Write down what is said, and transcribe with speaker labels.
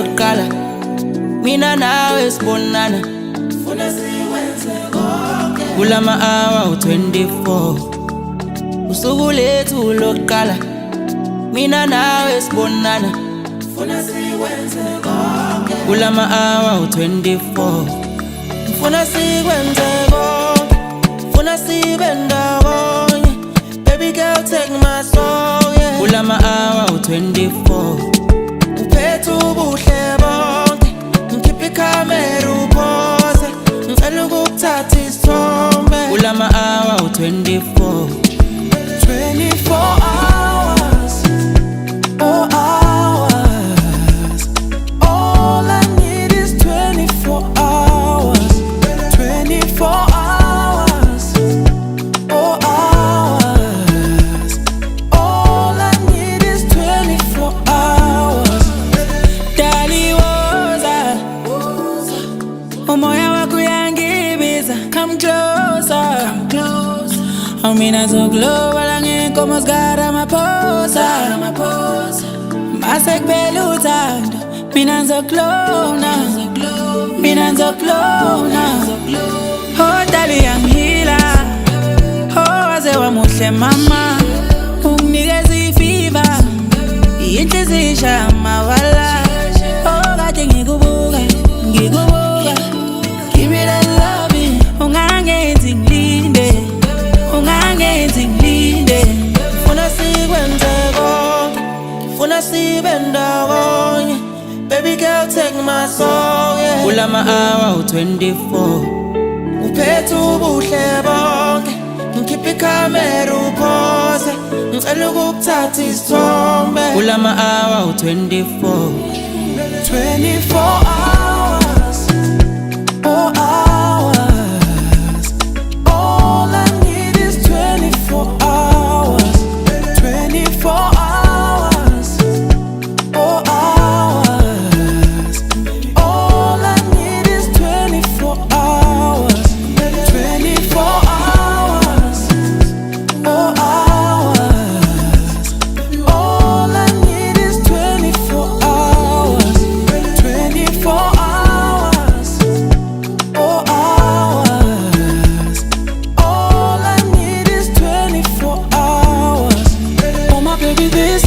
Speaker 1: lokuqala mina nawe sibonana
Speaker 2: Funa siwenze konke
Speaker 1: kulama hour u-24 usuku lethu lokuqala mina nawe sibonana
Speaker 2: Funa siwenze konke
Speaker 1: kulama hour u-24
Speaker 2: Funa sikwenze konke Funa sibe ndawonye Baby girl take my soul yeah
Speaker 1: kulama hour u-24
Speaker 2: Uphethe ubuhle bonke Ngikhipha ikhamera upose Ngicela ukukuthatha isithombe
Speaker 1: kulama hour u-24
Speaker 2: 24 hours Oh hours All I need is 24 hours 24 hours Oh hours All I need is 24 hours
Speaker 3: Dali woza umoya wakho uyangibiza come closer Mina zokulobola ngenkomo zigara amaphosa Mase kubela uthando mina ngizokulona Oh dali yangihila Oh waze wamuhle mama unginikeza ifiva inhliziyo ishaya amawala Oh kade ngikubuka Give me that loving ungangenzi ngilinde
Speaker 2: Funa sikwenze konke Funa sibe ndawonye Baby girl take my soul yeah
Speaker 1: kulama hour u-24
Speaker 2: Uphethe ubuhle bonke Ngikhipha ikhamera upose Ngicela ukukuthatha isithombe
Speaker 1: kulama hour u-24
Speaker 2: 24 hours Oh hours All I need is 24 hours 24 hours Oh hours All I need is 24 hours 24 hours Oh hours All I need is 24 hours 24 hours Oh hours All I need is 24 hours Oh my baby this